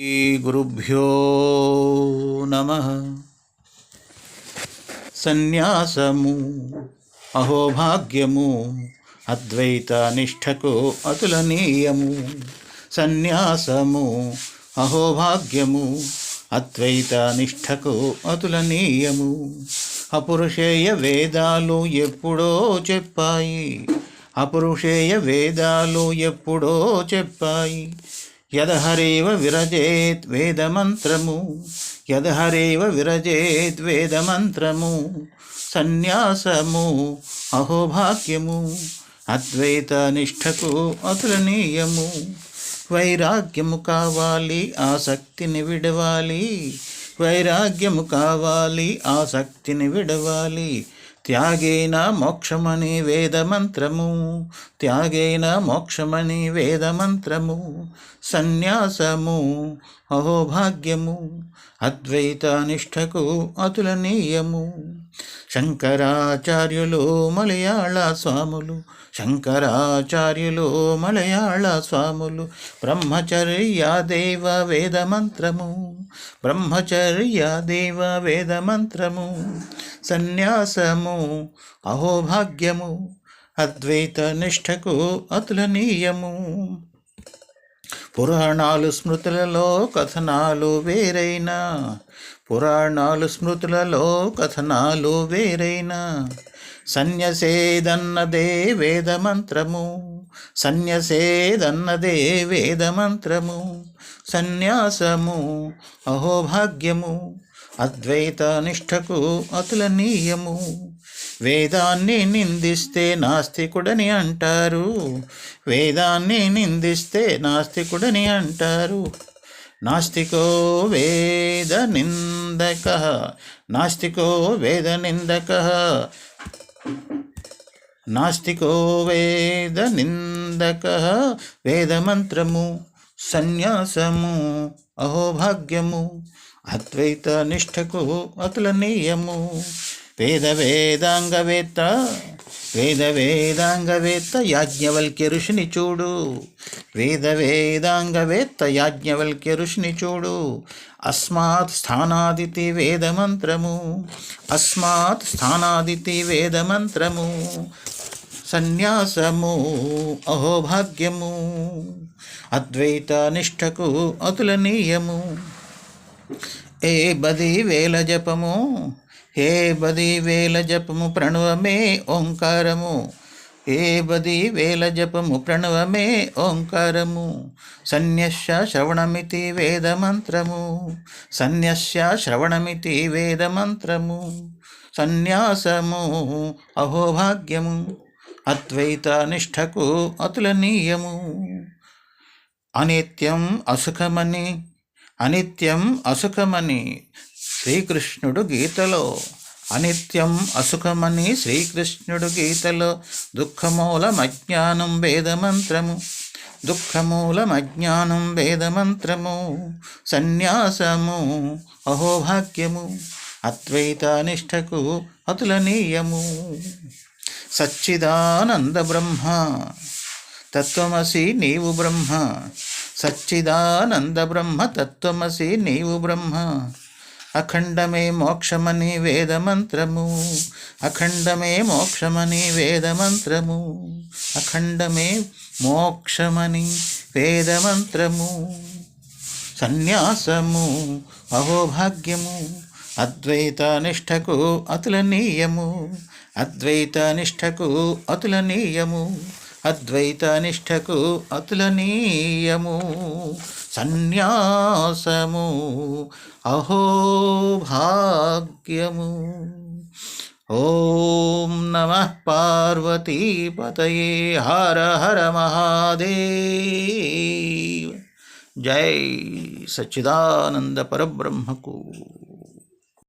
గురుభ్యో నమః. సన్యాసము అహోభాగ్యము అద్వైత నిష్ఠకు అతులనీయము. సన్యాసము అహోభాగ్యము అద్వైత నిష్ఠకు అతులనీయము. అపురుషేయ వేదాలు ఎప్పుడో చెప్పాయి, అపురుషేయ వేదాలు ఎప్పుడో చెప్పాయి. యదహరేవ విరజేత్ వేదమంత్రము, యదహరేవ విరజేత్ వేదమంత్రము. సన్యాసము అహోభాగ్యము అద్వైత నిష్ఠకు అతులనీయము. వైరాగ్యము కావాలి, ఆసక్తిని విడవాలి. వైరాగ్యము కావాలి, ఆసక్తిని విడవాలి. త్యాగేన మోక్షమని వేదమంత్రము, త్యాగేన మోక్షమని వేదమంత్రము. సన్యాసము అహోభాగ్యము అద్వైత నిష్ఠకు అతులనీయము. శంకరాచార్యులు మలయాళ స్వాములు, శంకరాచార్యులు మలయాళ స్వాములు. బ్రహ్మచర్యాదేవ వేదమంత్రము, బ్రహ్మచర్యాదేవ వేదమంత్రము. సన్యాసము అహోభాగ్యము అద్వైత నిష్ఠకు అతులనీయము. పురాణాలు స్మృతులలో కథనాలు వేరైనా, పురాణాలు స్మృతులలో కథనాలు వేరైనా. సన్యసేదన్నదే వేదమంత్రము, సన్యసేదన్నదే వేదమంత్రము. సన్యాసము అహోభాగ్యము అద్వైత నిష్ఠకు అతులనీయము. వేదాన్ని నిందిస్తే నాస్తికుడని అంటారు, వేదాన్ని నిందిస్తే నాస్తికుడని అంటారు. నాస్తికో వేద నిందక, నాస్తికో వేద నిందక, నాస్తికో వేద నిందక. వేదమంత్రము సన్యాసము అహోభాగ్యము అద్వైత నిష్ఠకు అతులనీయము. వేద వేదాంగవేత్త, వేద వేదాంగవేత్త యాజ్ఞవల్క్య ఋషిని చూడు, వేద వేదాంగవేత్త యాజ్ఞవల్క్య ఋషిని చూడు. అస్మాత్ స్థానాదితి వేదమంత్రము, అస్మాత్ స్థానాదితి వేదమంత్రము. సన్యాసము అహోభాగ్యము అద్వైత నిష్ఠకు అతులనీయము. ఏ బది వేల జపము, ఏ బది వేల జపము ప్రణవమే ఓంకారము, ఏ బది వేల జపము ప్రణవమే ఓంకారము. సన్యస్య శ్రవణమితి వేదమంత్రము, సన్యస్య శ్రవణమితి వేదమంత్రము. సన్యాసము అహోభాగ్యము అద్వైత నిష్ఠకు అతులనీయము. అనిత్యం అసుఖమని, అనిత్యం అసుఖమని శ్రీకృష్ణుడు గీతలో, అనిత్యం అసుఖమని శ్రీకృష్ణుడు గీతలో. దుఃఖమూలమజ్ఞానం వేదమంత్రము, దుఃఖమూలమజ్ఞానం వేదమంత్రము. సన్యాసము అహోభాగ్యము అద్వైత నిష్ఠకు అతులనీయము. సచ్చిదానంద బ్రహ్మ తత్వమసి నీవు బ్రహ్మ, సచ్చిదానంద బ్రహ్మ తత్వమసి నీవు బ్రహ్మ. అఖండమే మోక్షమని వేదమంత్రము, అఖండమే మోక్షమని వేదమంత్రము. అఖండమే మోక్షమని వేదమంత్రము. సన్యాసము అహోభాగ్యము అద్వైత నిష్ఠకు అతులనీయము, అద్వైత నిష్ఠకు అతులనీయము, అద్వైత నిష్ఠకు అతులనీయము. సన్యాసము అహోభాగ్యము. ఓం నమః పార్వతీపతయే హర హర మహాదేవ్. జై సచ్చిదానంద పరబ్రహ్మకు.